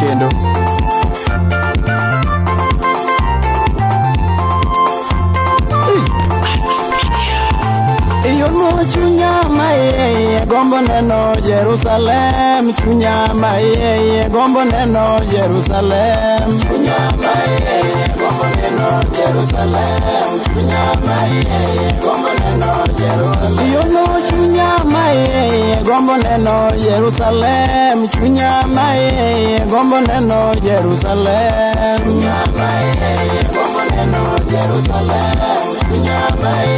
kendo. Yono chunya mae gombo neno Jerusalem, chunya mae gombo neno Jerusalem, chunya mae gombo neno Jerusalem, chunya mae gombo neno Jerusalem. Yono chunya mae gombo neno Jerusalem, chunya mae gombo neno Jerusalem, chunya mae gombo neno Jerusalem, chunya mae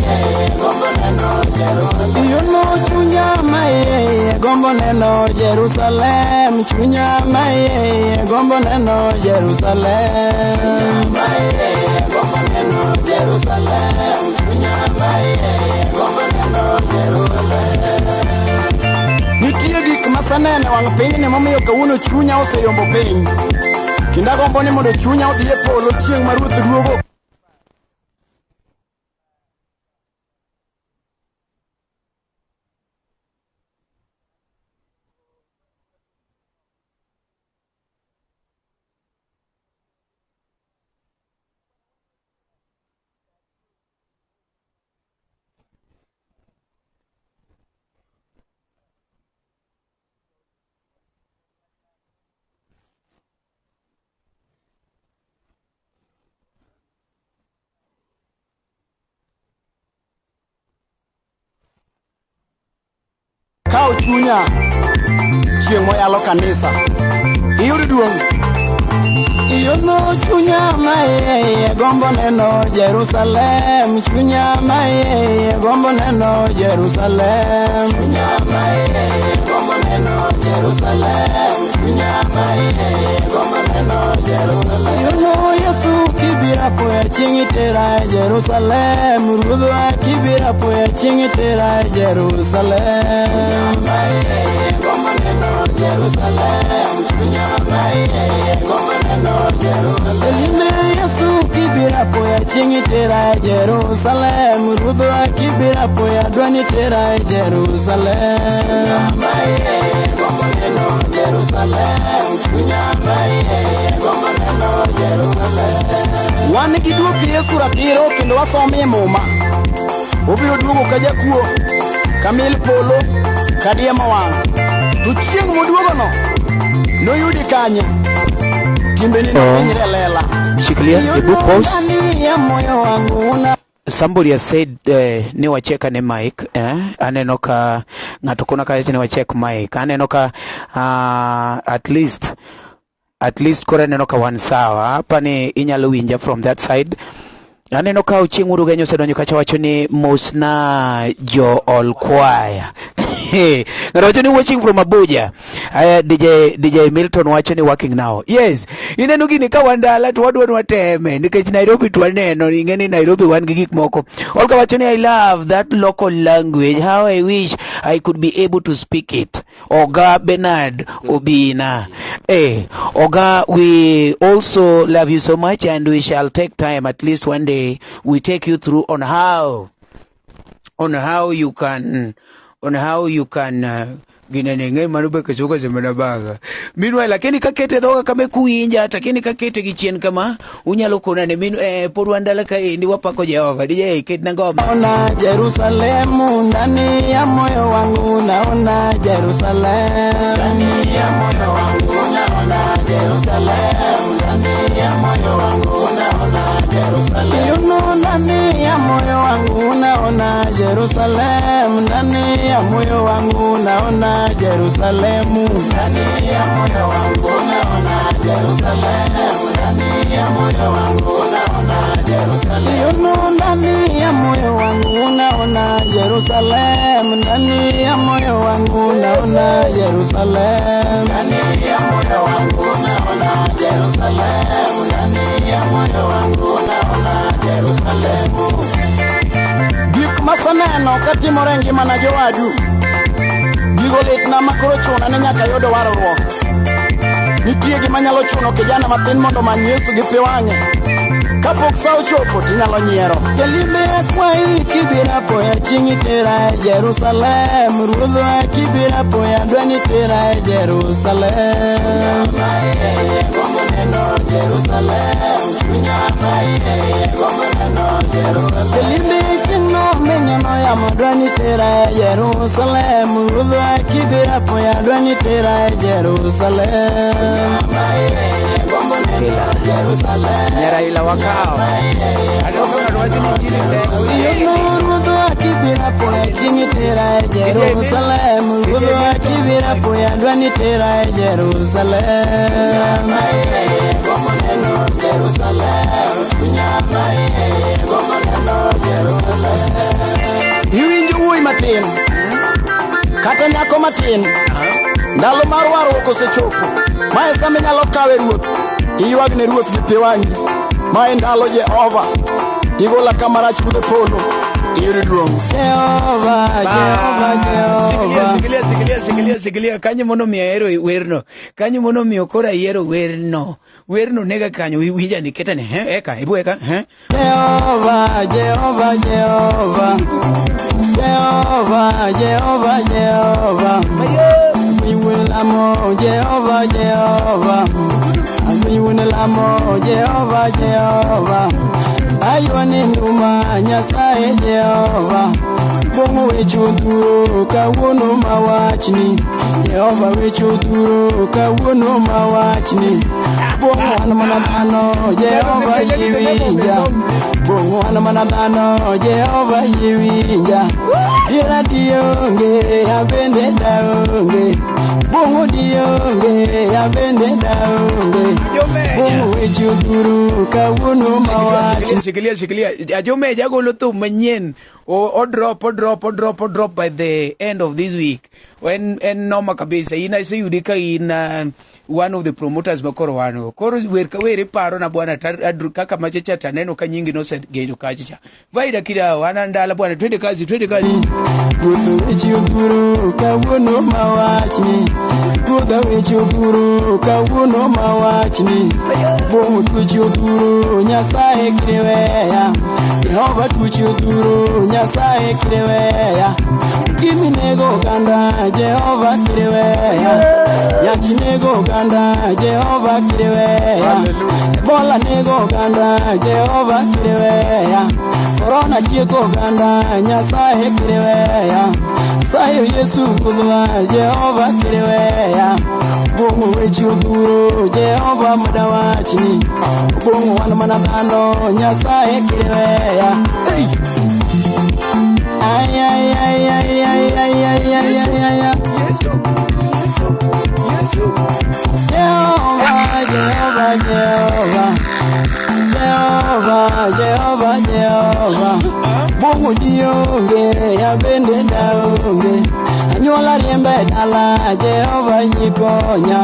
gombo neno Jerusalem. Yono chunya mae gombo neno Jerusalem, chunya mae gombo neno Jerusalem, chunya mae gombo neno Jerusalem, chunya mae gombo neno Jerusalem. Nitie gik masanene wang piny ne momiyo kawuono chunya oseyombo piny. Kinda gombo ni mondo chunya odhi e polo chieng' ma Ruoth duogo. Kao chunya chieng' moyalo kanisa iyud duong'. Yono chunya mae gombo neno Jerusalem, chunya mae gombo neno Jerusalem, chunya mae gombo neno Jerusalem, chunya mae gombo neno Jerusalem. Yono Yesu kibira poya chieng' itera Jerusalem, Ruodhwa kibira poya chieng' itera Jerusalem, chunya mae gombo neno Jerusalem, chunya mae gombo neno Jerusalem. Elime Yesu kibira poya chieng' itera Jerusalem, Ruodhwa kibira poya dwani tera Jerusalem, chunya mae gombo neno Jerusalem, chunya mae gombo neno Jerusalem. Wan gi duok Yesu ratiro kendo wasome muma. Obiro duogo ka jakuo, ka mil polo, ka diemo wang'. To chieng' moduogono noyudi kanye. Shikilia the book post. Somebody has said ni wacheka ne mic aneno ka ngato kuna ka ni wachek mic aneno ka at least kore aneno ka one sawa hapa ni inyalo winja from that side. Aneno ka Ochieng' Urugenyo sedonyo kacha wacho ni mosna jo all choir. Ngato ni watching from Abuja. DJ Milton wacho ni working now. Yes, ineno gini ka wandala to wadwa wateme nikech Nairobi to waneno ingeni Nairobi wan gi gik moko. Olka wacho ni I love that local language. How I wish I could be able to speak it. Oga Bernard Obina. Oga, we also love you so much and we shall take time at least one day we take you through on how you can ginenenge manube kachoka semana baga. Meanwhile lakini kakete dhoga kame kuinja takini kakete gichien kama unyalo kona ne minu pod wandala ka ndi wapako Jehova DJ ket na ngoma. Naona Jerusalemu ndani ya moyo wangu, naona Jerusalem ndani ya moyo wangu, naona Jerusalem ndani ya moyo wangu, naona Jerusalem. Yuno ndani ya moyo wangu, naona Jerusalem ndani ya moyo wangu, naona Jerusalemu ndani ya moyo wangu, naona Jerusalem ndani ya moyo wangu, naona Jerusalem. Yuno ndani ya moyo wangu, naona Jerusalem ndani ya moyo wangu, naona Jerusalem ndani ya moyo wangu, naona Jerusalem ndani ya moyo wangu, naona Jerusalemu. Gik masaneno katimore ngima na jowadu gigo lit na makoro chuna ne nyaka yodo warruok. Nitie gima nyalo chuno kijana matin mondo many Yesu gi pi wang'e. Kapok sa ochopo tinyalo nyiero. Kelime akwai kibira poya chieng' itera Jerusalem, Ruodhwa kibira poya dwani tera Jerusalem. Jerusalem, chunyama gombo neno Jerusalem. Kelinde chino menyono ya madwani tera Jerusalem, udwa kibira poya dwani tera Jerusalem. Gombo neno Jerusalem. Nyara ila wakao. Adoka madwazi nchini tengu. Udwa kibira poya chingi tera Jerusalem, udwa kibira poya dwani tera Jerusalem. Gombo neno Jerusalem, chunyama gombo neno Jerusalem. Iwinjo wuoyi matin kata nyako matin, ndalo mar warruok osechopo. Mae sama inyalo kawe ruoth, iywagne ruoth gi pi wang'i. Mae ndalo Jehova, igola kamarach kudho polo, iyudo duong'. Jehova, Jehova, Jehova. Sigilia, kanyo mono mi ahero werno. Kanyo mono mi okora ahero werno. Werno nega kanyo, wija ni ketane, eka, ibu eka, Jehova, Jehova, Jehova. Jehova, Jehova, Jehova. We will amo Jehova, Jehova. We will amo Jehova, Jehova. Ayone numa Nyasaye Jehova. Bongo wechuduro kawuono mawachni. Jehova wechuduro kawuono mawachni. Bongo wan mana dhano Jehova yiwinja. Bongo wan mana dhano Jehova yiwinja. Dira dionge abende daonge. Bongo dionge abende daonge. Bongo wechuduro kawuono mawachni. Shikilia. Ajome jagolo tu manyen. O drop by the end of this week. When noma kabisa ina ise yudika in one of the promoters makoro wano. Koro were paro na bwana adru kaka machecha taneno kanyingi no set gejo kachicha. Vaida kida wanandala bwana twende kazi. Kudo wechuduro kawuono mawachni. Kudo wechuduro kawuono mawachni. Bongo tuchuduro Nyasaye kriweya. Jehova tuchuduro Nyasaye kriweya. Kimi nego ganda Jehova kriweya. Yachi nego ganda Jehova kriweya. Bola nego ganda Jehova kriweya. Corona tieko ganda Nyasaye kriweya. Sayo Yesu kudwa Jehova kriweya. Bongo wechuduro Jehova mudawachni. Bongo wan mana dhano Nyasaye kriweya. Ay ay ay ay ay ay ay ay ay ay. Jehova, Jehova, Jehova. Jehova, Jehova, Jehova. Bongo dionge abende daonge. Anyuola riembe dala Jehova nyikonya.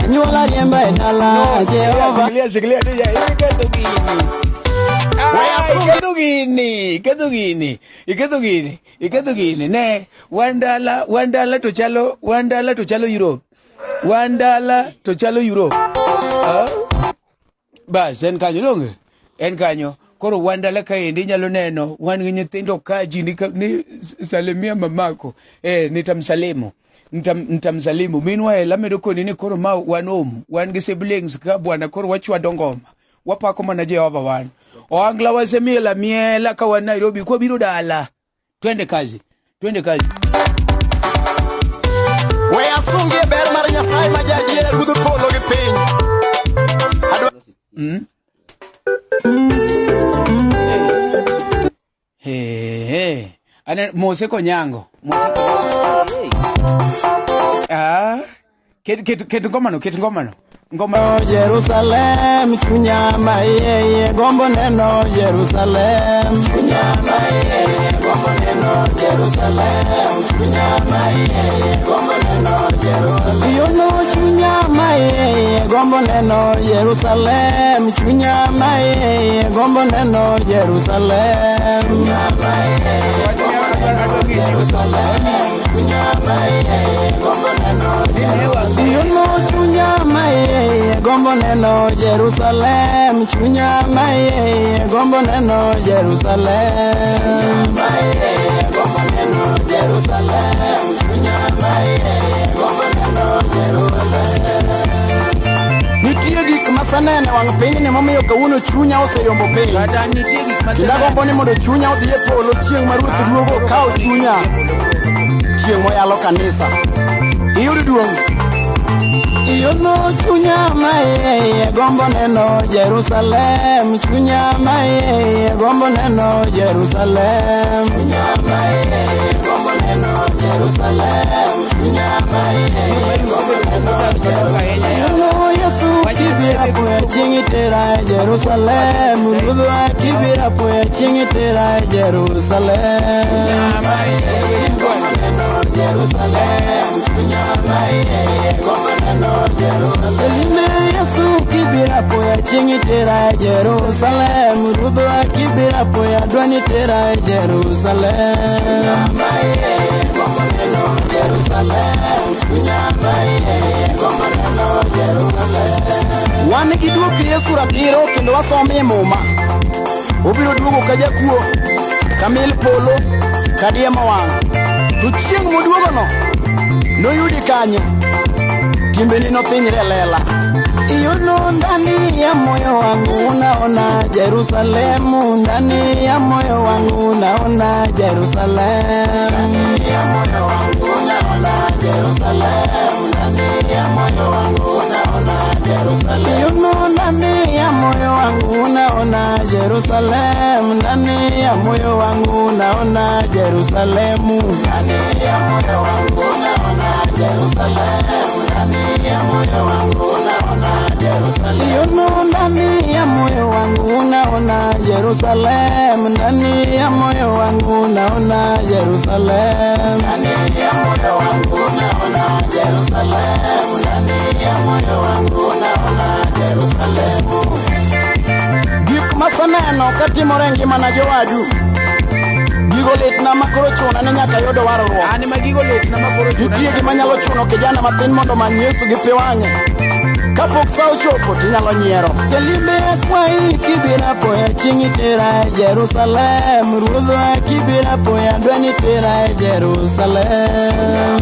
Anyuola riembe dala Jehova. Sigilia DJ, Iketo gini. Ne, wandala to chalo Europe. Wandala to chalo Europe. Bas, en kanyo donge. En kanyo. Koro wandala kaendi nyalo neno. Wan gi nyithindo kaji ni salimia mamako. Nitamsalimu. Meanwhile, amedo koni ni koro ma wanom. Wan gi siblings ka bwana koro wachwado ngoma. Wapako mana Jehova wan. Oangla wasemiela miela ka wan Nairobi kwa biro dala. Twende kazi. We asungie ber mar Nyasaye majadier rudho polo gi piny. Ane Mose Konyango. Ketu ngomano. Jerusalem, chunyama gombo neno Jerusalem. Chunyama gombo neno Jerusalem. Chunyama gombo neno Jerusalem. Yono chunyama gombo neno Jerusalem. Chunyama gombo neno Jerusalem. Chunyama gombo neno Jerusalem. Chunyama gombo neno Jerusalem. Yono chunyama gombo neno Jerusalem. Chunyama gombo neno Jerusalem. Gombo neno Jerusalem. Chunyama gombo neno Jerusalem. nitie gik masanene wang piny ni momiyo kawuono chunya oseyombo piny. Kendo agombo ni mondo chunya odhi e polo chieng' ma Ruoth duogo kawo chunya chieng' moyalo kanisa. Iyud duong'. Iyono chunya mae gombo neno Jerusalem, chunya mae gombo neno Jerusalem, chunya mae gombo neno Jerusalem, chunya mae gombo neno Jerusalem. Iyono Yesu kibira poya chingi tera Jerusalem, Rudwa kibira poya chingi tera Jerusalem, chunya mae gombo neno Jerusalem, chunya mae gombo neno Jerusalem. Yesu kibira poya chingi tera Jerusalem, Rudwa kibira poya dwani tera Jerusalem, gombo neno Jerusalem, gombo neno Jerusalem. Wan giduoki Yesu ratiro kendo wasomi muma. Obiro duogo ka jakuo, kamil polo, kadiemo wang'. To chieng' moduogono noyudi kanyo timbeni nothinyre lela. Iyono ndani ya moyo wangu naona Jerusalemu, ndani ya moyo wangu naona Jerusalem, ndani ya moyo wangu naona Jerusalem, ndani ya moyo wangu naona Jerusalem. Iyono ndani ya moyo wangu naona Jerusalem, ndani ya moyo wangu naona Jerusalemu, ndani ya moyo wangu naona Jerusalem, ndani ya moyo wangu naona Jerusalem. Iyono ndani ya moyo wangu naona Jerusalem, ndani ya moyo wangu naona Jerusalem, ndani ya moyo wangu naona Jerusalem, ndani ya moyo wangu naona Jerusalem. Gik masaneno katimore ngimana jowadu, gigo litna makoro chuna ni nyaka yudo warruok. An ma gigo litna makoro chuna. Nitie gima nyalo chuno kijana matin mondo many Yesu gi pi wang'e. Kapok sa ochopo tinyalo nyiero. Jalimbe akwai kibira poya chingi tera Jerusalem, Ruodhwa kibira poya dwani tera Jerusalem.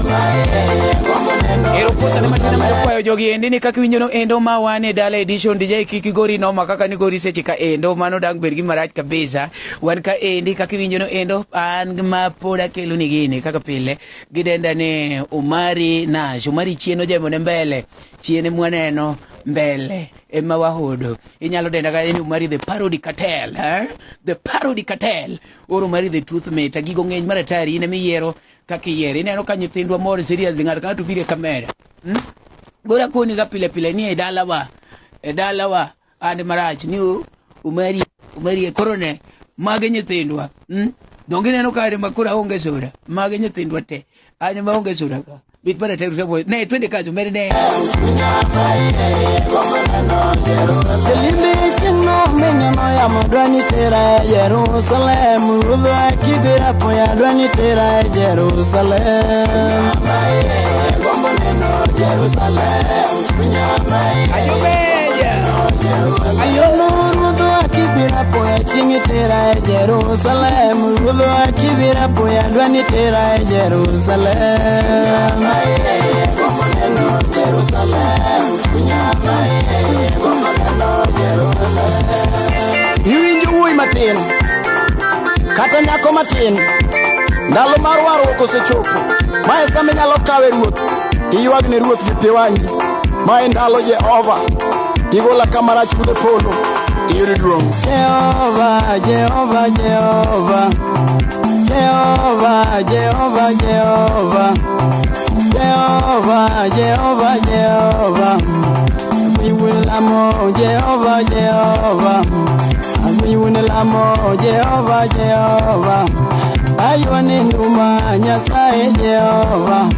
Ero posa ne matina mar kwayo jogi endi ni kaka winjono endo ma wan e Dala Edition. DJ kiki gori noma kaka ni gori seche ka endo mano dang ber gi marach kabisa. Wan ka endi kaka winjono endo an ma poda kelo ni gini kaka pile gidenda ne Umari Nash. Umari chieno jemo ne mbele, chiene mwaneno mbele ema wahodo. Inyalo denda ka ni Umari the Parody Cartel, the Parody Cartel, or Umari the Truth Mate. Gigo ng'eny maratari ine miyiero kaka iyiero. Ineno ka nyithindwa moro serious ng'ato ka to bire kamera. Gora koni ga pile pile ni e dalawa ande marach ni Umari e korone mage nyithindwa. Donge neno ka makura onge sura mage nyithindwa te ande ma onge sura ka bit para te rubo ne twende kazo mere ne Limbe chino menyono ya modwani tera Jerusalem, Rudhwa kibira poya dwani tera Jerusalem, gombo neno Jerusalem, Ayono Rudhwa kibira poya chingi tera Jerusalem, Rudhwa kibira poya dwani tera Jerusalem, gombo neno Jerusalem, gombo neno Jerusalem. Iwinjo wuoyi matin kata nyako matin, ndalo mar warruok osechopo. Mae sama inyalo kawe Ruoth iywag ne Ruoth gi pi wang'i. Mae ndalo Jehova igola kamarach kude polo iyud duong'. Jehova, Jehova, Jehova, Jehova, Jehova, Jehova, Jehova, Jehova, Jehova, we will amo Jehova, Jehova, we will amo Jehova, Jehova, ayone nduma Nyasaye Jehova,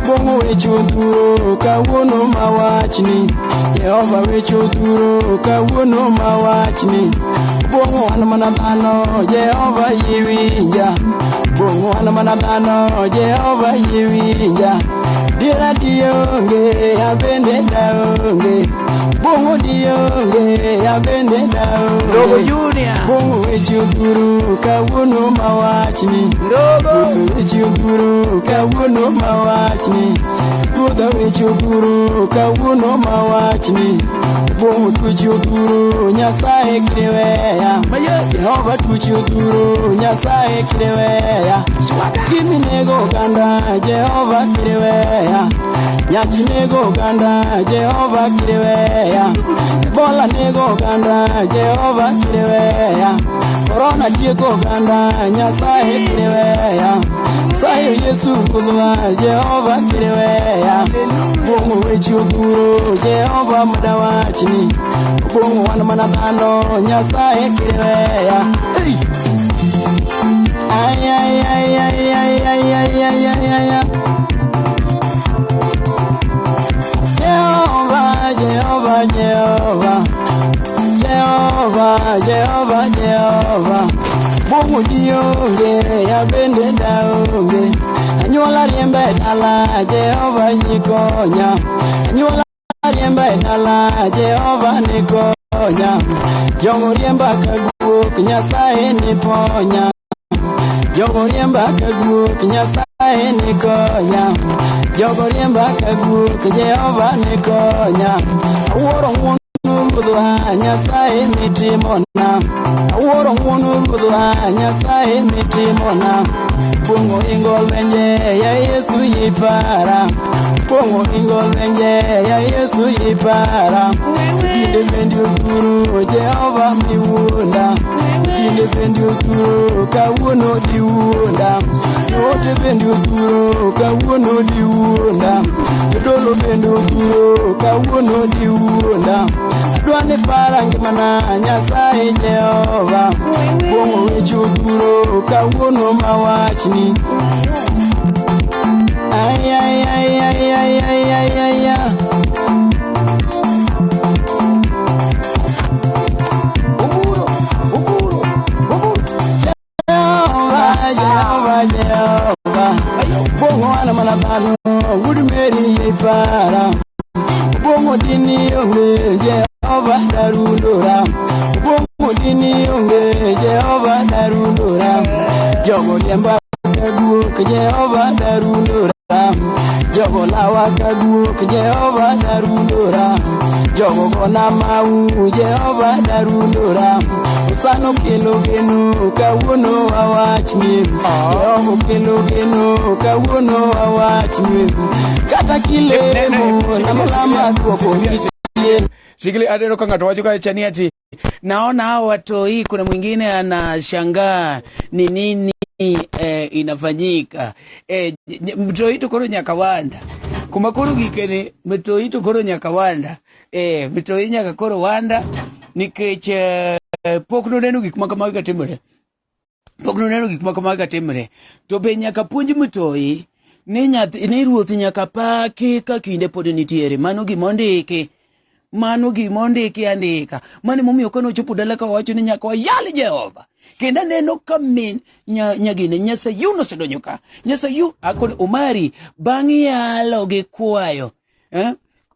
bongo wecho duro kawuono mawachni, Jehova wecho duro kawuono mawachni, bongo an mana dhano Jehova yiwinja, bongo an mana dhano Jehova yiwinja, dira dionge abende daonge, bongo dionge ya bende dao Ndogo Junior Bungu wechuguru kawuno mawachni Ndogo wechuguru kawuno mawachni Buda wechuguru kawuno mawachni Bungu tuchuguru nyasaye kireweya Jehova tuchuguru nyasaye kireweya Kimi nego ganda Jehova kireweya Nyachi nego ganda Jehova kireweya Bola nego ganda Jehova kireweya Corona tieko ganda nyasaye kireweya Sayo Yesu kudwa Jehova kireweya Bungu wechuguru Jehova mudawachni Bungu wana manabano nyasaye kireweya Ay ay ay ay ay ay ay ay ay ay Jehova Jehova Jehova Jehova Jehova Jehova Bungu dionge ya bende daonge Anyola riembe dala Jehova nikonya Anyola riembe dala Jehova nikonya Jongo riemba kaguk nyasaye niponya Jongo riemba kaguk nyasaye nikonya Jongo riemba kaguk Jehova nikonya Aworo ngunu budwa nyasaye mitimona Aworo ngunu budwa nyasaye mitimona Bungo ingol benje ya Yesu yipara Bungo ingol benje ya Yesu yipara Kinde bendi ukuru Jehova miwunda Kinde bendi ukuru kawuno diwunda Yote bendi ukuru kawuno diwunda Dolo bendi ukuru kawuno diwunda Dwane parangi mana nyasaye Jehova Bungo wechuguru kawuno mawachni Ay ay ay ay ay ay ay ay ay Jehova Jehova Bungo wana manabano Udumeri yipara Bungo dini onge Jehova darundura Bungo dini onge Jehova darundura Jogo liemba kaguk Jehova darundura Jogo lawa kaguk Jehova darundura Jogo gona mau Jehova darundura Usano kelo geno kawuno awachni Jehova kelo geno kawuno awachni Kata kilemo na malama kwako Shikili adero kanga tuwachuka chani ati naona hao watoi kuna mwingine anashangaa ni nini inafanyika mtoito koro nyakawanda kumakuru gikene mtoito koro nyakawanda mtoi nyaka koro wanda nikeche pokno nenu gik makamaka timre pokno nenu gik makamaka timre to be nyaka puonj mtoi ni ruoth nyaka paki ka kinde pod nitiere mano gimondiki andika mane momiyo kono chopo dala ka wacho ni nyaka wayal Jehova kenda neno ka min nyagine Nyasaye osedonjo ka Nyasaye akon Omari bang'i yalo gi kwayo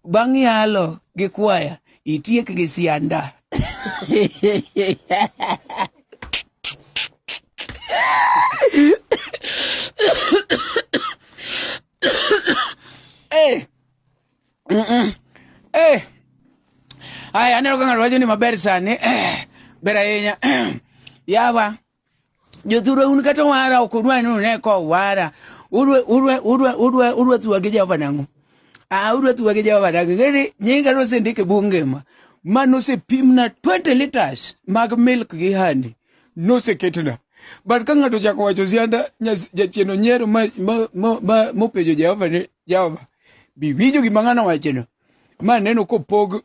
bang'i yalo gi kwaya itiek gi sianda Ay, aneno kanga wacho ni maber sani bera yenya yawa jothuro un kata wara okudwa ni ne ko wara urwe tuwa gi Jehova nango urwe tuwa gi Jehova nango ngeni nyinga no sendike bungema mano se pimna 20 liters mag milk gi honey no se ketna but kanga to chako wacho sianda jachieno nyero mo pejo Jehova biwijo gi mangana wacheno ma neno ko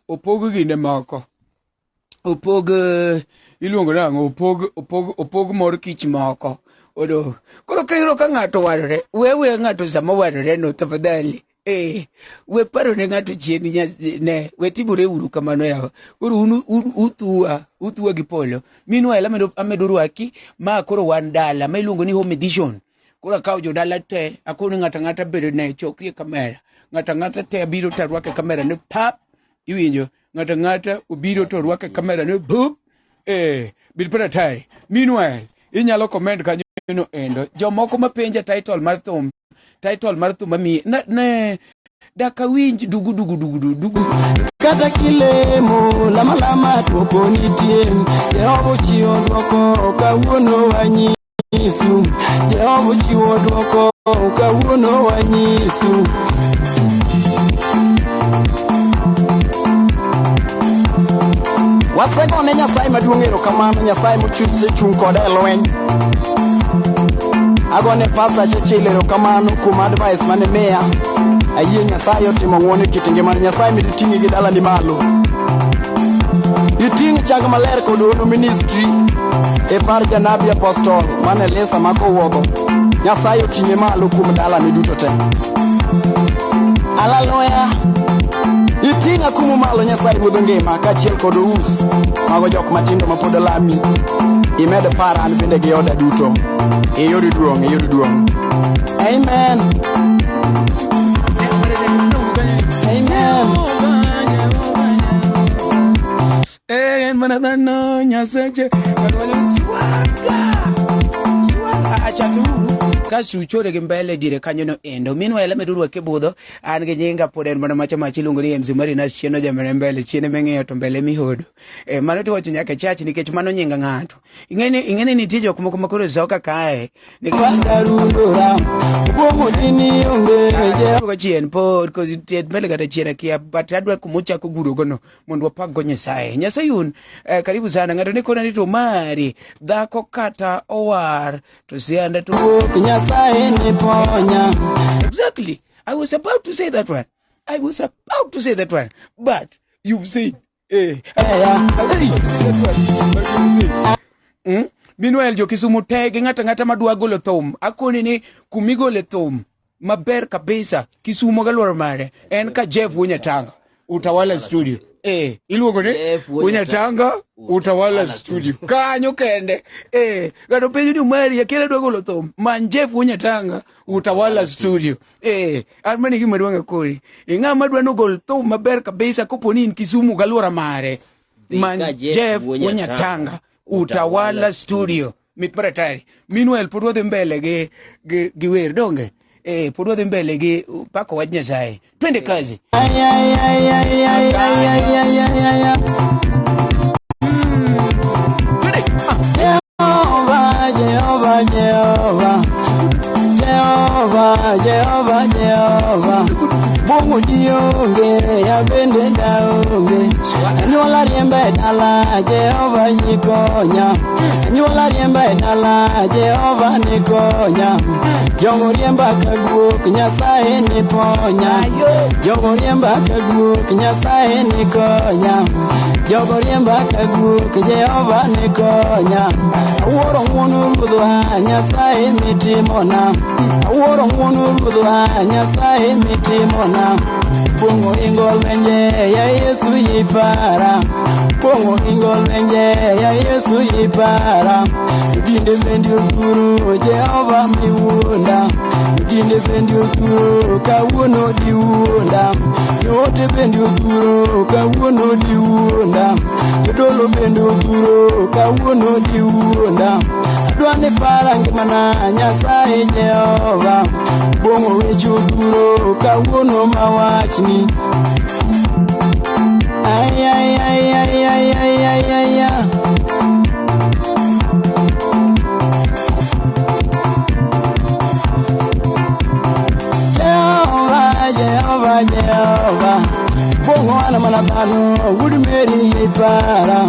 opog ginde moko opog iluongo nango opog mor kich moko odo koro kairo ka ng'ato warore wewe ng'ato sama warore no tafadhali we paro ne ng'ato chien ne we tibure uru kamano yawa koro utua gi polo minwa amedo rwaki ma koro wan dala ma iluongo ni home edition koro akaw jodala te akoni ng'ata bedo ne chokrie kamera ng'ata te biro tarwake kamera ne pap iwinjo ngata ubiro to rwake kamera ne bup bil paratai. Meanwhile inyalo comment kanyo no endo jomoko mapenja title mar thum mami ne daka winj dugu kata kilemo lama tuoko nitie Jehova chiwo dwoko kawuono wanyisu Jehova chiwo dwoko kawuono wanyisu wasegone Nyasaye maduong' erokamano Nyasaye mochung' koda e lweny agone Pastor Chechil erokamano kuom advice mane miya ayie Nyasaye otimo ng'wono e kit ngimani Nyasaye mi ting'i gi dalani malo iting' chang maler kod ono ministry e par janabi apostol mane Lisa makowuodho Nyasaye oting'e malo kuom dalani duto te Hallelujah iting'a kumo malo Nyasaye ruodho ngima kachiel kod us mago jok matindo mapod lami imed par an bende gi oda duto e yor duong' amen manadano Nyasaye swaga achatu kasuchore gimbele dire kanyo no endo meanwhile meduru ke budho an ge nyinga poden mana macha machilungo ni MC Marina chieno jamene mbele chiene meng'eyo to mbele mihodo mano to wacho nyaka chach nikech mano nyinga ng'ato ingene ni tijo kuma makoro zoka kae ni kwandarundura bomo dini onge ko chien pod ko tiet mbele gata chiena kia but adwa kumucha ko guro gono mondo wapak go Nyasaye un karibu sana ng'ato ni kona ni to mari dhako kata owar to sianda to exactly. I was about to say that one. But you've said. Meanwhile, jo Kisumu tege ngata madwa golo thum. Akoni ni kumigole thum. Maber kabisa. Kisumu galwar mare. En ka Jeff Wunyatanga. Utawala studio. Iluogo ne Wunyatanga Utawala studio kanyo kende gato penjo ni mari akela dwagolo thum man Jeff Wunyatanga Utawala studio armani gi maduanga kori ng'ama dwa no gol thum maber kabisa koponi in Kisumu galwora mare man Jeff Wunyatanga Utawala studio mitparatari meanwhile podwa dhi mbele gi wer donge podwa dhi mbele gi pako wach Nyasaye twende kazi Jehova Bongo dionge ya bende daonge Nyola riembe dala Jehova nikonya Nyola riembe dala Jehova nikonya Jongo riemba kaguk Nyasaye niponya Jongo riemba kaguk Nyasaye nikonya Jongo riemba kaguk Jehova nikonya Aworo ng'wono ruodhwa Nyasaye mitimona Aworo ng'wono ruodhwa Nyasaye mitimona Pongo ingol menje ya Yesu yipara Pongo ingol menje ya Yesu yipara Ginde bendi okuro Jehova miwunda Ginde bendi okuro kawuono diwunda Yote bendi okuro kawuono diwunda Yodolo bendi okuro kawuono diwunda Adwane para ngimana Nyasaye Jehova Bongo wecho okuro kawuono mawachni Jehova Bongo ana manabano Udumeri yipara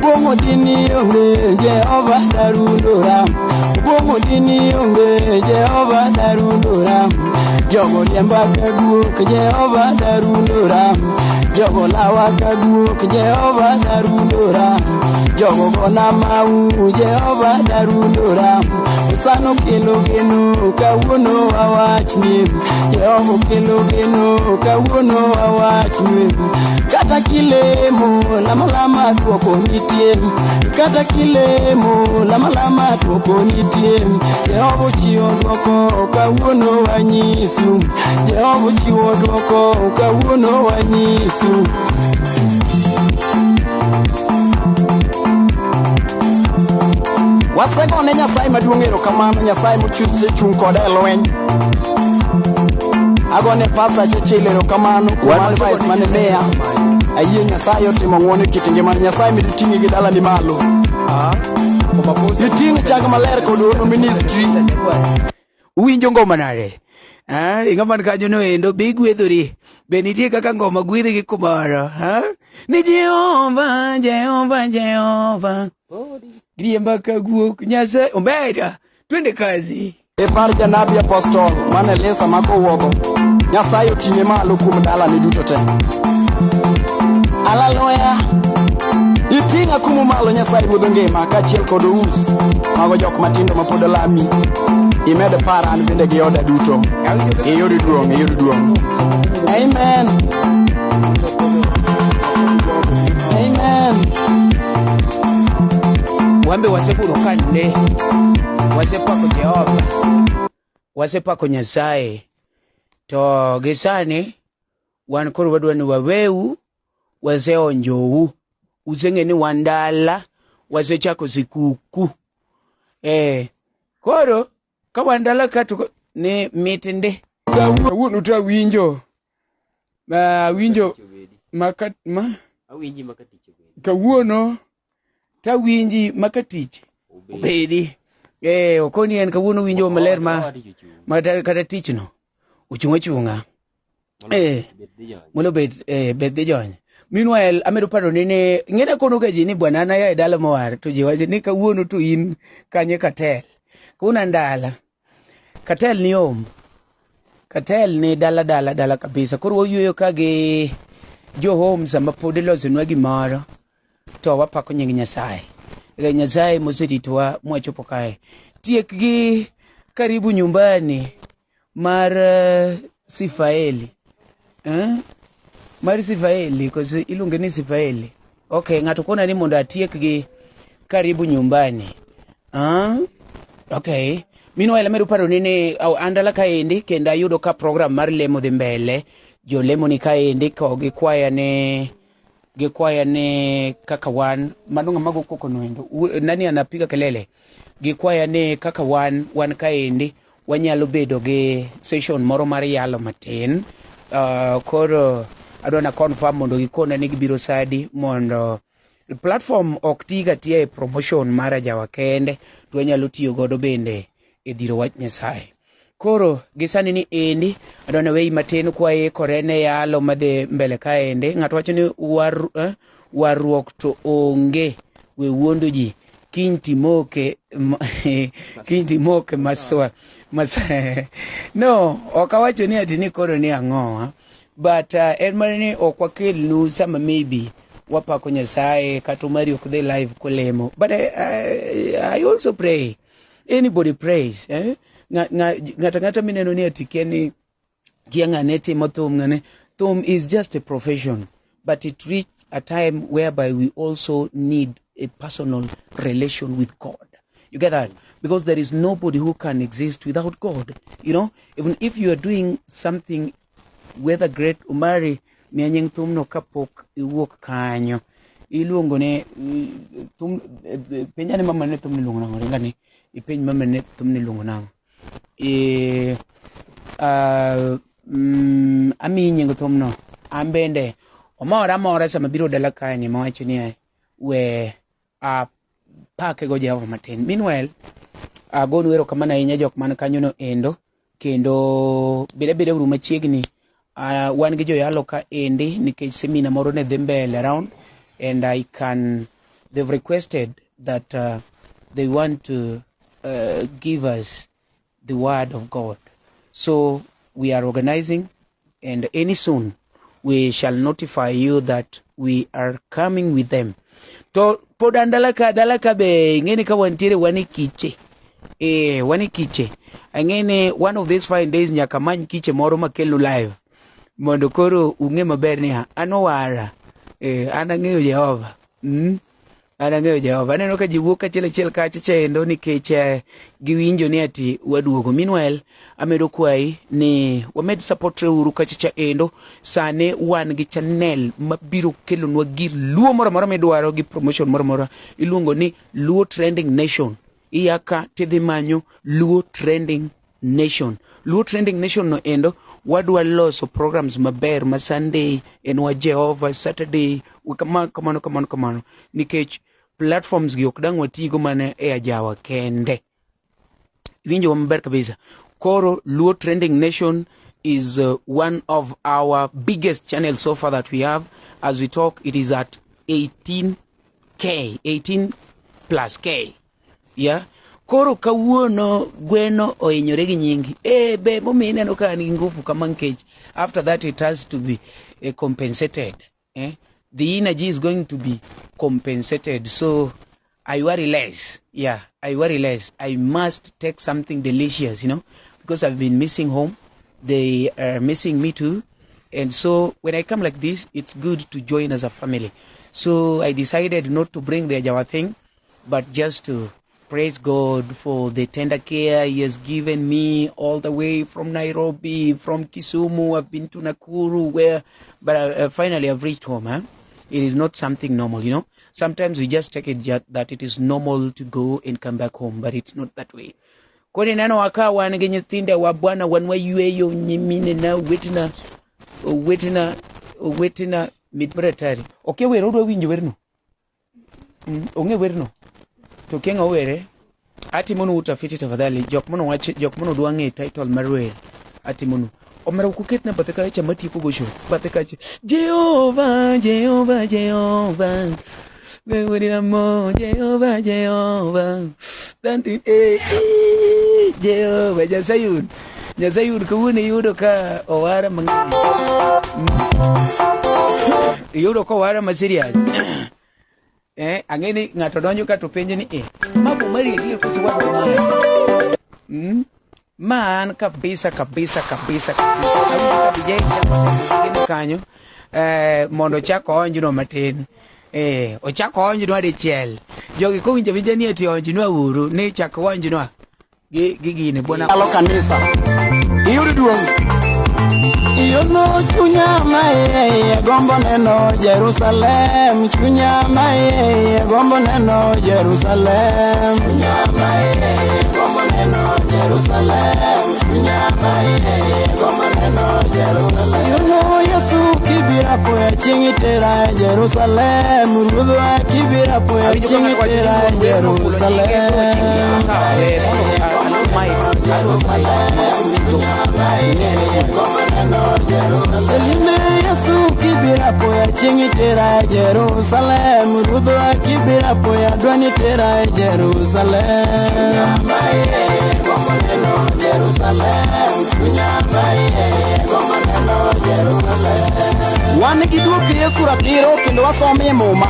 Bongo dini onge Jehova darundura Bongo dini onge Jehova darundura Jogo liemba kaguk Jehova darundura Jogo lawa kaguk Jehova darundura Jogo gona mau Jehova darundura Sano kelo geno kawuono awachni Jehova kelo geno kawuono awachni Kata kilemo lama duoko nitie Kata kilemo lama duoko nitie Jehova chiwo duoko kawuono wanyisu Jehova chiwo duoko kawuono wanyisu wasegone Nyasaye maduong' erokamano, Nyasaye mochuse chung kode e lweny. Agone Pastor Chechile erokamano kuom advice mane miya. Ayie Nyasaye otimo ng'wono e kit ngimani. Nyasaye mi iting'i gi dalani malo. Iting' chak maler kod Ono Ministry. Uwinjo ngoma nade? Ing'ama kanyo no endo be igwedhori. Be nitie kaka ngoma gwedhi gi kumoro, ni Jehova, Jehova, Jehova. Riemba kaguok Nyasaye ombeta. Twende kazi. E par janabi apostol mane Lisa makowuodho. Nyasaye oting'e malo kuom dalani duto te. Hallelujah. Iting'a kumo malo Nyasaye ruodho ngima kaachiel kod ous mago jok matindo mapod olami. Imed para an bende gi oda duto. Iyud duong', iyud duong'. Amen. Amen. Wambe wasepuro kande. Wasepako Jehova. Wasepako Nyasaye. To gisani wan koro wadwani waweu waseonjou. Usenge ni wandala wasechako sikuku. Koro ka wandala katu ni mitinde. Kawuono ta winjo. Winjo awinji makatich. Kawuono ta winji makatich. Obedi. Okoni en kawuono winjo maler ma kata tich no. Uchunga. Mulo bet jony. Meanwhile, amedo paro nene, ngene kono gaji ni bwanana ya idala mawar, to jiwaje ni kawuono tu in kanye Katel. Kuna ndala. Katel ni Katel ni dala kabisa. Kuru yuyo kage jo home sama podelo zinwagi mara. To wapako nyingi Nyasaye. Nyasaye mosititwa mwachopo kae. Tiek gi karibu nyumbani mar Sifaeli. Mari Sifaeli, kozi ilunge ni Sifaeli. Okay, ng'ato kona ni mondo atiek gi karibu nyumbani. Okay. Meanwhile, amedo paro nini andala kaendi kenda yudo ka program mar lemo dhi mbele. Jo lemo ni kaendi ko gikwaya ne kaka wan manonga mago koko noendo. Nani anapiga kelele? Gikwaya ne kaka wan kaendi wanyalo bedo gi session moro mar yalo matin. Koro adwana confirm mondo gikona ni gibiro sadi mondo platform ok tiga tie promotion mara jawa kende to wanyalo tiyo godo bende e dhiro wach Nyasaye. Koro gisani ni endi adwana wei matin kwa korene yalo madhe mbele kaende. Ng'ato wacho ni warruok to onge we wuondo ji kinti moke maswa no okawacho ni ati ni koro ni ang'oa. But en marine okwakelnu sama maybe wapako Nyasaye katumari okdhe live kolemo. But I also pray. Anybody prays. Ngata mineno ni atikeni kiangane timo thum ngane. Thum is just a profession. But it reach a time whereby we also need a personal relation with God. You get that? Because there is nobody who can exist without God. You know, even if you are doing something, whether great umari mianyeng thumno kapok iwuok kanyo iluongo ne penyane mama ne thumni luongo nango ringani ipeny mama ne thumni luongo nango ami nyingo thumno ambende omora sama biro dala kani mawacho ni we pake go Jehova matin. Meanwhile agonu ero kamana ahinya jok man kanyo no endo kendo bede uru machiegni. Wan gi joyalo ka endi nikech seminar moro ne dhi mbele around, and they've requested that they want to give us the word of God. So we are organizing, and any soon we shall notify you that we are coming with them. To podan dalaka be ngene ka wantiere wani kiche. Wani kiche. Angene one of these fine days nyaka many kiche moro makelu live. Mondo koro unge maber ni anowara anang'eyo Jehova. Anang'eyo Jehova. Aneno ka jiwuok achiel kacha chendo nikech giwinjo ni ati waduogo. Meanwhile, amedo kwayi ni wamed supportre uru kacha endo. Sane wan gi channel mabiro kelonwa gir luo moro midwaro gi promotion moro iluongo ni Luo Trending Nation. iyaka tidhi manyo Luo Trending Nation. Luo Trending Nation no endo wadwa loso programs maber ma Sunday en wa Jehova, Saturday kamano nikech platforms gi ok dang watigo mane e ajawa kende. Winjo maber kabisa. Koro Luo Trending Nation is one of our biggest channels so far that we have. As we talk, it is at 18K, 18 plus K. Yeah. Koro kawuono gweno oinyore gi nyingi. Be momine no ka ni nguvu kama nkech. After that it has to be compensated. The energy is going to be compensated. So I worry less. Yeah, I worry less. I must take something delicious, because I've been missing home. They are missing me too. And so when I come like this, it's good to join as a family. So I decided not to bring the Ajawa thing, but just to praise God for the tender care He has given me all the way from Nairobi, from Kisumu. I've been to Nakuru, but finally I've reached home. It is not something normal, Sometimes we just take it that it is normal to go and come back home, but it's not that way. Kwani nano waka wange nyithinde wa bwana wanwa yueyo nyimine na wetina midbretari. Okay, wero do winjo werno. Onge werno. To kenga were ati mono utafiti tafadhali jok mono dwange title marwe ati mono omero kuketna bateka cha matipo gosho bateka Jehova wewe amo Jehova tanti Jehova jasayud kawune yudo ka owara mang'eny yudo ka owara ma serious. Angeni ngato donjo ka to penje ni mabu mari dir ko suwa man kabisa abije kanyo mondo chako onjuno matin o chako onjuno dichiel jogi ko winjo ni eti onjuno uru ni chako onjuno gigine bona alo kanisa iyudo duong Yono chunya mae gombo neno Jerusalem chunya mae gombo neno Jerusalem chunya mae gombo neno Jerusalem chunya mae gombo neno Jerusalem Yono Yesu kibira poya chingitera Jerusalem Rudwa kibira poya chingitera Jerusalem Elime Yesu kibira poya chingitera Jerusalem Rudwa kibira poya dwanitera Jerusalem Wan giduoki Yesu ratiro kendo wasomie muma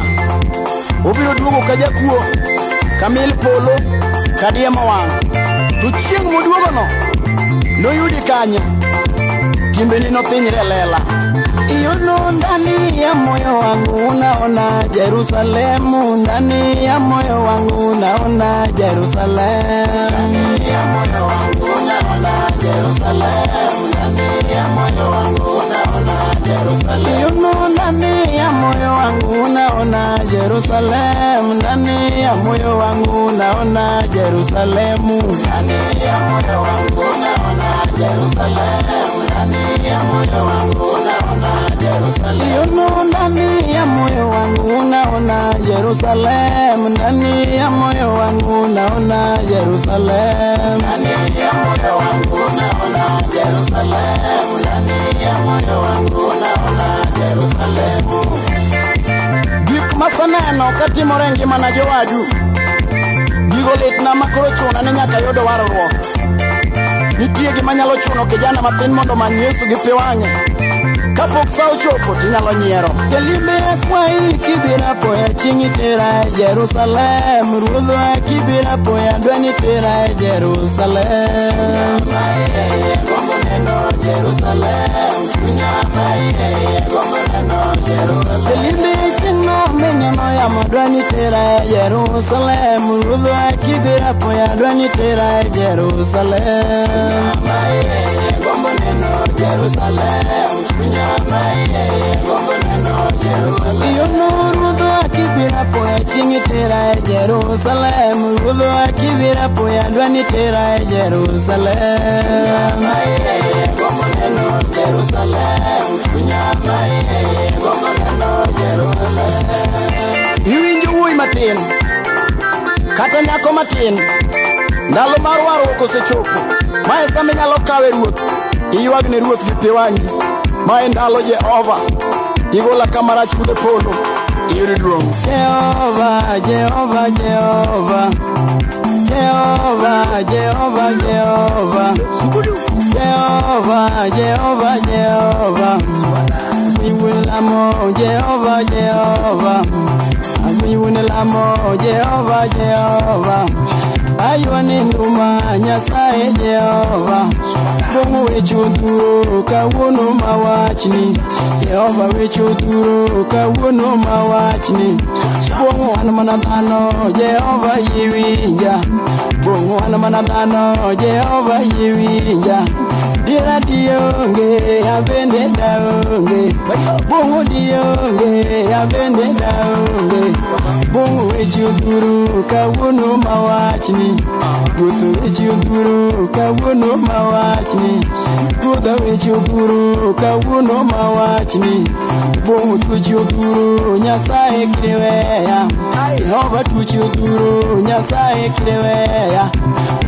Obiro duogo kajakuo Kamil polo kadiema wang To chieng moduogo no Noyudi kanyo Timbeni nothinyre lela Iyono ndani ya moyo wangu naona Jerusalemu Ndani ya moyo wangu naona Jerusalem Ndani ya moyo wangu naona Jerusalem Ndani ya moyo wangu naona Jerusalem Iyono ndani ya moyo wangu naona Jerusalem Ndani ya moyo wangu naona Jerusalemu Ndani ya moyo wangu naona Jerusalem Ndani ya moyo wangu naona Jerusalem Iyono ndani ya moyo wangu naona Jerusalem Ndani ya moyo wangu naona Jerusalem Ndani ya moyo wangu naona Jerusalem Ndani ya moyo wangu naona Jerusalem Gik masaneno katimore ngimana jowadu Gigo litna makoro chuna ni nyaka yudo warruok Nitie gima nyalo chuno kijana matin mondo many Yesu gi pi wang'e Kapok sa ochopo tinyalo nyiero Elime kwai kibira poya chingitera Jerusalem Ruodhwa kibira poya dwanitera Jerusalem Gombo neno Jerusalem Gombo neno Jerusalem Elime chingno menyono yamo dwanitera Jerusalem Ruodhwa kibira poya dwanitera Jerusalem Gombo neno Jerusalem Iyono Ruodhwa kibira poya chingi tera Jerusalem Rudo akivira poya dwani tera Jerusalem Gombo neno Jerusalem Kunyama gombo neno Jerusalem Iwinjo wuoyi matin kata nyako matin ndalo mar warruok osechopo mae sama inyalo kawe ruoth iywagne ruoth gi pi wang'i mae ndalo Jehova igola kamarach kudhe polo iyudo duong' Jehova Jehova Jehova Jehova Jehova Jehova Jehova Jehova Jehova Wiwulamo Jehova Jehova Wiwulamo Jehova Jehova Aywane nduma Nyasaye Jehova Bongo wechuduro kawuono mawachni Jehova wechuduro kawuono mawachni Bongo wan mana dhano Jehova yiwinja Bongo wan mana dhano Jehova yiwinja Dira dionge abende daonge Bongo dionge abende daonge Bongo wechuduro kawuono mawachni Ruto wechuduro kawuono mawachni Ruto wechuduro kawuono mawachni Bongo tuchuduro Nyasaye kireweya Jehova tuchuduro Nyasaye kireweya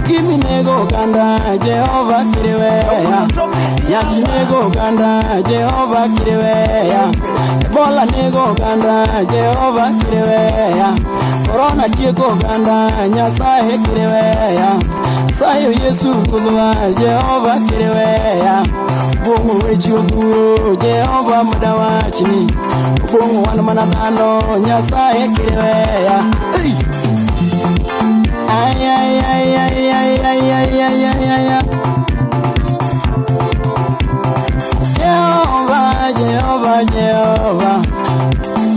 Kimi nego ganda Jehova kireweya Nyati nego ganda Jehova kireweya Ebola nego ganda Jehova kireweya Corona tieko ganda Nyasaye kireweya Sayo Yesu kudwa Jehova kireweya Bongo wechuduro Jehova mudawachni Bongo wan mana dhano Nyasaye kireweya Ay ay ay ay ay ay ay ay ay ay Jehova Jehova Jehova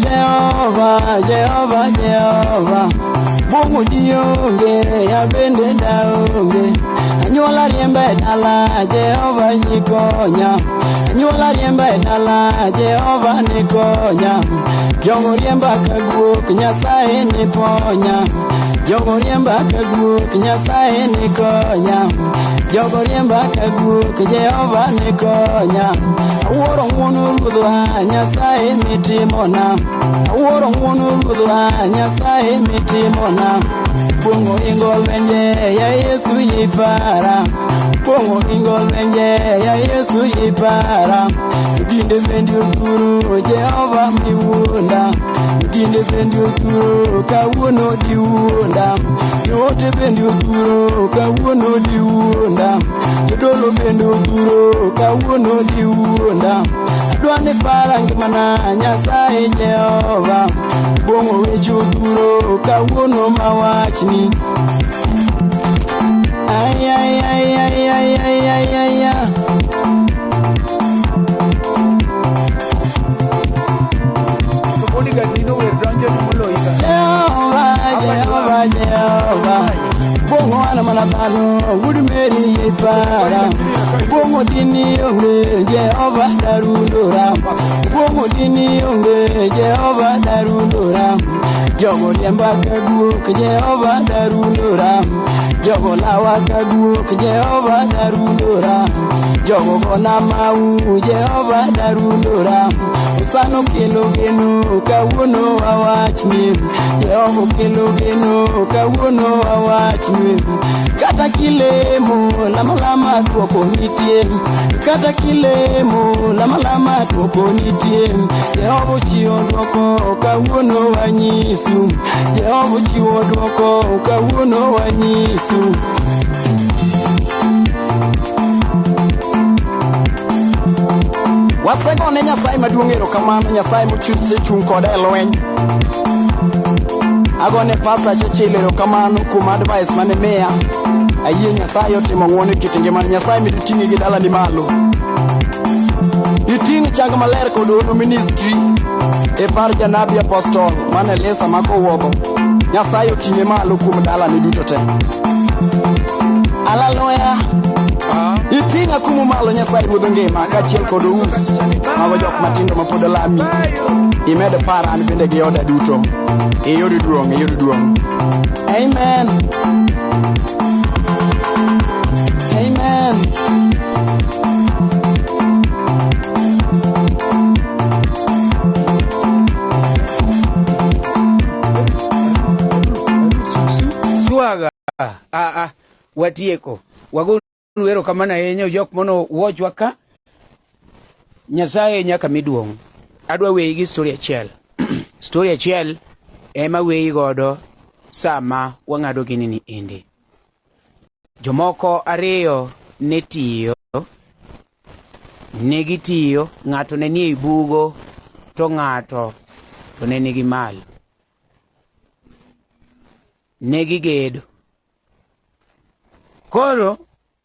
Jehova Jehova Jehova Bongo dionge ya bende daonge Anyola riembe dala Jehova nikonya Anyola riembe dala Jehova nikonya Jongo riemba kagwok Nyasaye niponya Jongo riemba kagwok Nyasaye nikonya Jongo riemba kagwok Jehova nikonya Awuoro ng'wono ruodhwa Nyasaye mitimona Awuoro ng'wono ruodhwa Nyasaye mitimona Bongo ingol benje ya Yesu yipara Bongo ingol benje ya Yesu yipara Dinde bendi oguro Jehova miwunda Dinde bendi oguro kawuono diwunda Yote bendi oguro kawuono diwunda Jodolo bendi oguro kawuono diwunda Adwane para ngimana Nyasaye Jehova Bongo wecho oguro kawuono mawachni Ay ay ay ay ay ay ay ay ay Jehova Jehova Jehova Bongo wana mana dhano Udumeri yipara Bongo dini onge Jehova darundura Bongo dini onge Jehova darundura Jogo riemba kagwok Jehova darundura Jogo lawa kagwok Jehova darundura Jogo gona mau Jehova darundura Usano kelo geno kawuono awachni Jehova kelo geno kawuono awachni Kata kilemo lama lama tuoko nitie Kata kilemo lama lama tuoko nitie Jehova chiwo dwoko kawuono wanyisu Jehova chiwo dwoko kawuono wanyisu Wasegone Nyasaye maduong' erokamano Nyasaye mochuse chung koda e lweny Agone pasa Churchill erokamano kuom advice mane miya Ayie Nyasaye otimo ng'wono e kit ngimana Nyasaye medo ting'i gi dalani malo Iting' chang maler kod ono ministry e par janabi apostol mane Lesa makowuodho Nyasaye oting'e malo kuom dalani duto te Hallelujah Itinga kumu malo Nyasaye ruodho ngima kachiel kod us mago jok matindo mapod lami Imede para an bende gi oda duto Iyud duong. Amen. Amen. Swaga. Watieko. Wago ero kamana yenyo jok mono wochwa ka. Nyasaye nyaka miduong'. Adwa weyi gi story achiel. Story achiel ema weyi godo sama wang'ado gini ni indi. Jomoko ariyo negitiyo, ng'ato ne nie bugo to ng'ato to ne nigi mal. Negigedo. Koro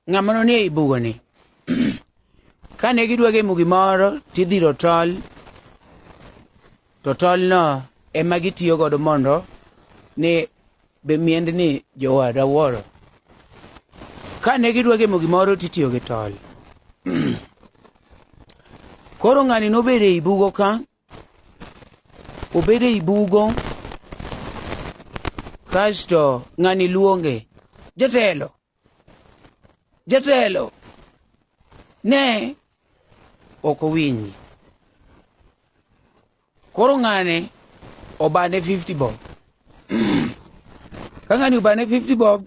ng'ama nie ibugo ni kane gidwa gemo gimoro tidhiro tol, to tol no ema gitiyo godo mondo ni be miend ni jowada wuoro. Kane gidwa gemo gimoro titiyo gi tol. Koro ng'ani nobede ibugo ka, obede ibugo, kasto ng'ani luonge, jatelo, ne oko winji. Koro ng'ani obane 50 bob. Ka ng'ani obane 50 bob,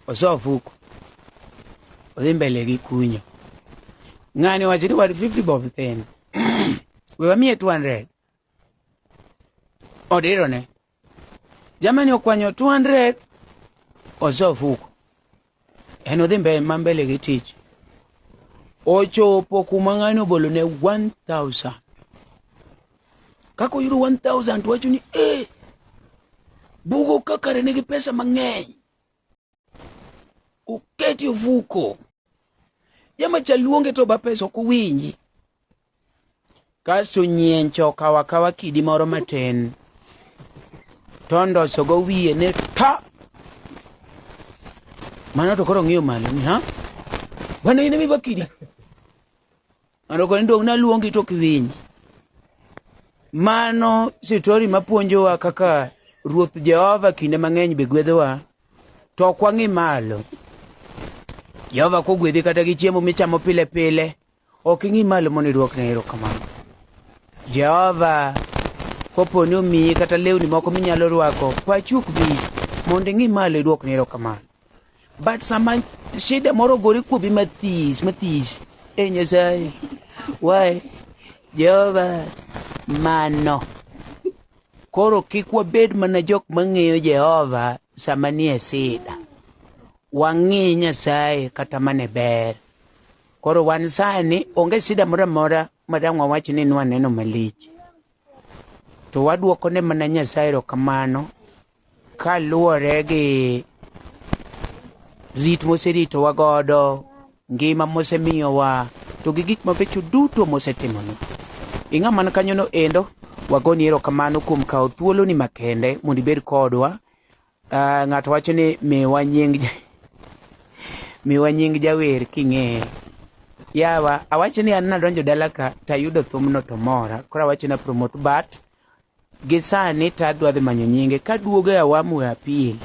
osofuko, odhi mbele gi kunyo. Ng'ani wacho ni wad 50 bob thin. Wewa miye 200. Odiro ne. Jamani okwanyo 200, osofuko. En odhi mbele gi tich. Ochopo kuma ng'ani obolo ne 1,000. Kako yuru 1,000 to wacho ni bugo kakare nigi pesa mang'eny. Uketi ofuko. Jama chaluonge to ba pesa okuwinji. Kasto nyiencho kawa kidi moro matin. Tondo sogo wiye ne ta. Mano to koro ng'iyo malo ni ha? Bana ine mi bakidi. Ano ko ndo na luongi to kiwinji. Mano sitori mapuonjowa kaka Ruoth Jehova kinde mang'eny be gwedhowa to kwang'i malo. Jehova kogwedhi kata gi chiemo michamo pile pile, ok ing'i malo mondo iduokne erokamano. Jehova koponi omiyi kata lewni moko minyalo rwako, pachuk bi mondo ing'i malo iduokne erokamano. But sama shida moro gori kuobi mathis, Nyasaye, why? Jehova mano. Koro kik wabed mana jok mang'eyo Jehova sama nie sida. Wang'i Nyasaye kata mane ber. Koro wan sani onge sida mora madang wawachi ni nwaneno malich. To waduoko ne mana Nyasaye erokamano kaluwore gi rit moserito wagodo, ngima mosemiyowa, to gi gik mabecho duto mosetimoni. Ing'a man kanyono endo, wagoni erokamano kuom kawo thuolo ni makende mondo ibed kodwa. Ng'ato wacho ni miwa nying jawer king'e. Yawa, awacho ni an nadonjo dala ka tayudo thumno to mora. Koro awacho na promote bat. Gisani tadwa dhi manyo nyinge kaduogo e awamu e apil.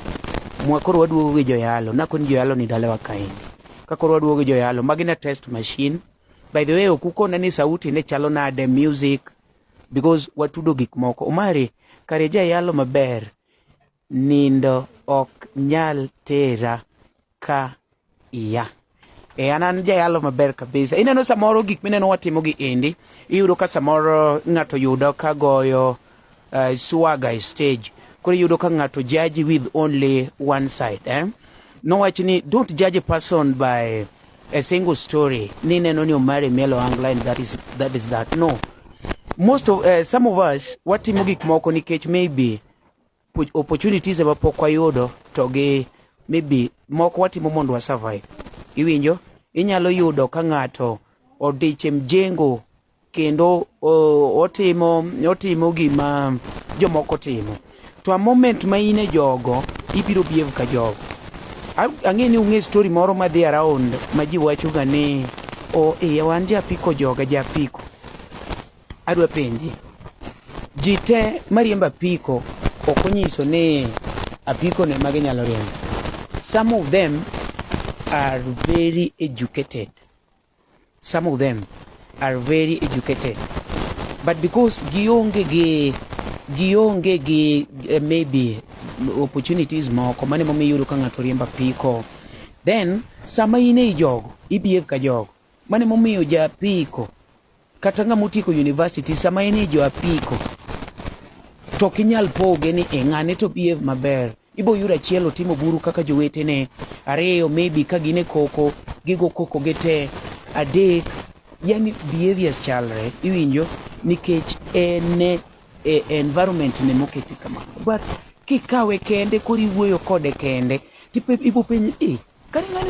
Koro waduogo gi joyalo. Nakoni joyalo ni dala wa kaendi. Kakoro waduogo gi joyalo. Magina test machine. By the way, okukona ni sauti ne chalo nade music. Because watudo gik moko. Omari, kare jayalo maber. Nindo ok nyal tera ka iya. Anan jayalo maber kabisa. Ineno samoro gik mineno watimo gi endi. Iyudo ka samoro ng'ato yudo ka goyo swaga stage. Kore yudo ka ng'ato judge with only one side. No watch ni, don't judge a person by a single story. Nineno ni Omari Mielo Angline, that is that. No. Most of, some of us, watimo gik moko nikech maybe opportunities eba pok wayudo to gi maybe moko watimo mondo wa survive. Iwinjo? Inyalo yudo ka ng'ato odiche mjengo kendo otimo gima jomoko timo. To a moment ma ine jogo, ibiro behave ka jogo. Ang'e ni ung'e story moro madhi around ma ji wacho ga ni wan japiko joga japiko. Adwa penji. jite mariemba apiko okonyiso ni apiko ne magi nyalo riembo. Some of them are very educated. Some of them are very educated. But because gionge gi maybe opportunities moko mane momiyo yudo ka ng'ato riembo apiko, then sama in ei jogo ibehave ka jogo mane momiyo ja apiko kata ng'ama otieko university sama in ei jo apiko to kinyal poge ni ng'ane to behave maber. Ibo yudo achiel otimo buru kaka jowetene, ariyo maybe ka gine koko gigo koko gete, adek yani behaviors chalre iwinjo nikech en environment ne moketi kamano. But kikawe kende kori wuoyo kode kende tipe ibo penj kare ng'ani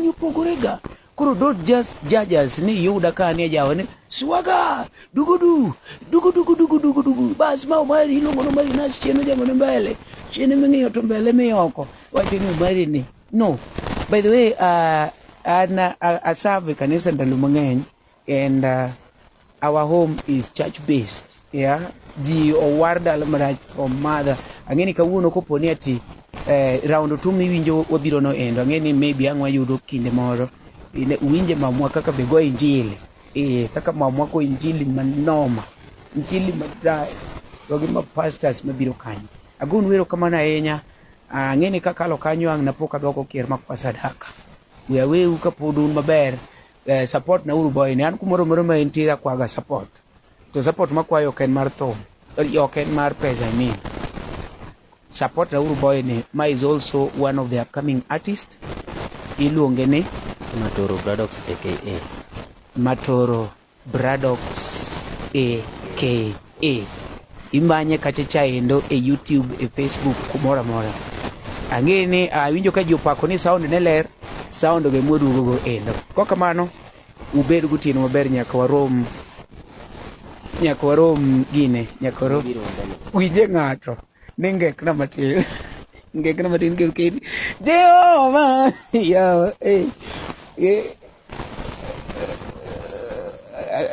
opogore ga. Koro don't just judge us ni yuda ka ni jawane swaga dugudu bas ma mari ilongo no mari nas chieno jamone mbele chiene meng'iyo to mbele miyoko wache ni mari ni no. By the way I serve kanisa ndalo mang'eny and our home is church based. Yeah, ji owar dalo marach from mother ang'eni kawuono koponi ati round tu miwinjo wabiro no endo ang'eni maybe ang'wa yudo kinde moro uwinje mamwa kaka bego injili kaka mamwa ko injili manoma injili madrai wagi ma pastors mabiro kanyo agun wero kamana ahinya ang'eni kakalo kanyo ang napoka dwoko kier makwa sadaka weu kapodun maber support na uru boy ne an kumoro moro ma entira kwaga support to support makwayo ken mar thom ken mar pesa. I mean support na uru boy ne ma is also one of the upcoming artists iluonge ne Matoro Bradox aka Matoro Bradox aka imanye kachacha endo YouTube Facebook kumora mora ang'eni awinjo ka ji opako ni sound ne ler sound ge modugo endo koka mano ubed gutieno maber nyaka warom gine nyaka warom wije ng'ato ni ngekna matin keti Jehova ya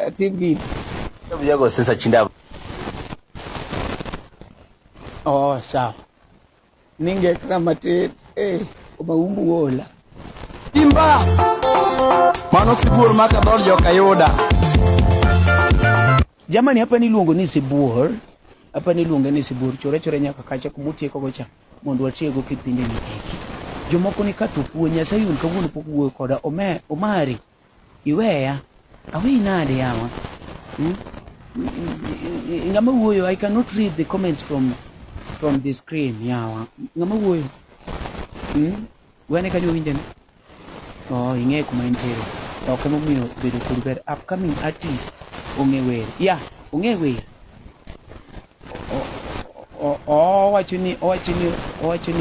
atimgi Jago sasa chinda sawa ningekna matin maumbu wola Imba mano sibuor maka dol joka yuda. Jamani hapa niluongo ni sibuor. Hapa niluongo ni sibuor chore nyaka kacha kumutieko gocha mondo watiego kipindi ni eki. Jomoko ni katupuo Nyasaye un kawuono pok wuoyo koda Omari iweya awi nade yawa ngama wuoyo. I cannot read the comments from the screen yawa ngama wuoyo wene kanyo winjene ing'e kuma intere ok emomiyo bedo kod ber. Upcoming artist ong'e wer ong'e wer owacho ni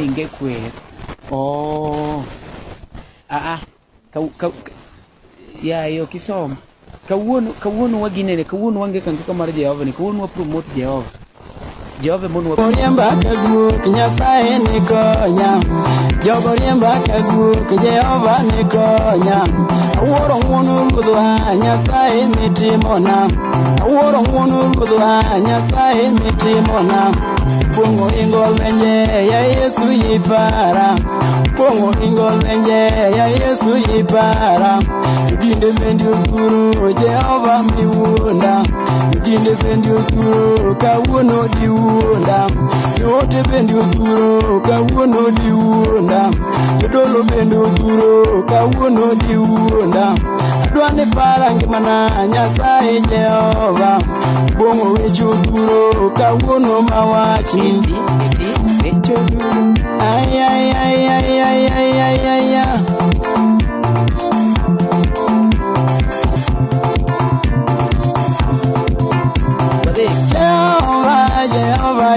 ing'e kwer yo kisom kawuono waginene kawuono wange kanguka mar Jehova ni kawuono wapromote Jehova mono Oriemba kaguok Nyasaye ni konya jogo riemba kaguok Jehova ni konya awuoro ng'wono ruodhwa Nyasaye mitimona awuoro ng'wono ruodhwa Nyasaye mitimona pongo ingol benje ya Yesu yipara pongo ingol benje ya Yesu yipara dinde bendi oguru Jehova miwunda dinde bendi oguru kawuono diwunda yote bendi oguru kawuono diwunda dolo bendi oguru kawuono diwunda adwane para ngimana Nyasaye Jehova bongo wecho oguru kawuono mawachi ay ay ay ay ay ay ay ay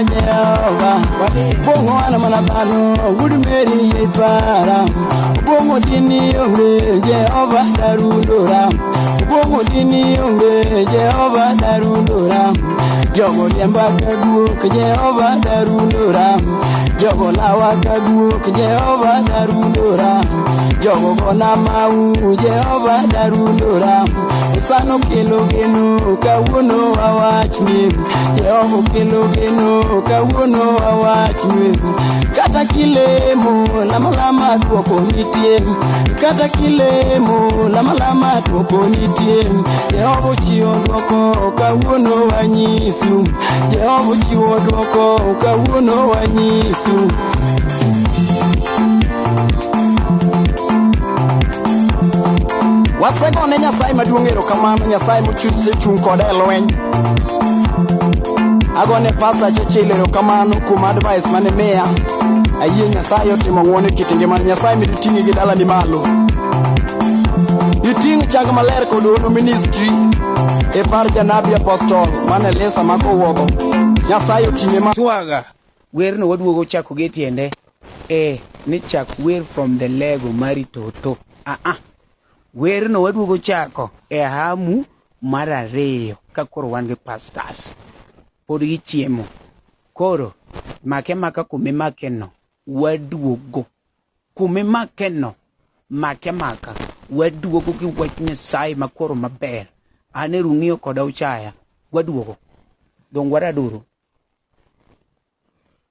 Jehova bongo ana manabano gudumeri yipara bongo dini onge Jehova darundura bongo dini onge Jehova darundura jogo riemba kaguok Jehova darundura jogo lawa kaguok Jehova darundura jogo gona mau Jehova darundura sano kelo geno kawuono awachni Jehova kelo geno kawuono awachni kata kilemo lama duoko nitie kata kilemo lama duoko nitie Jehova chiwo duoko kawuono wanyisu Jehova chiwo duoko kawuono wanyisu Wasegone Nyasaye maduong' erokamano Nyasaye mochuse chung koda e lweny Agone pasta Churchill erokamano kuom advice mane miya Ayie Nyasaye otimo ng'wono e kit ngimani Nyasaye medo ting'i gi dalani malo Iting' chang maler kod ono ministry e par janabi apostol mane Lesa makowuodho Nyasaye oting'e ma Swaga wer no waduogo chako gi tiende ni chak wer from the lego mari toto wer no waduogo chako hamu mar ariyo ka koro wan gi pastors pod gi chiemo koro make maka kume make no waduogo kume make no make maka waduogo gi wach Nyasaye makoro maber ane rung'iyo koda uchaya waduogo dong waraduru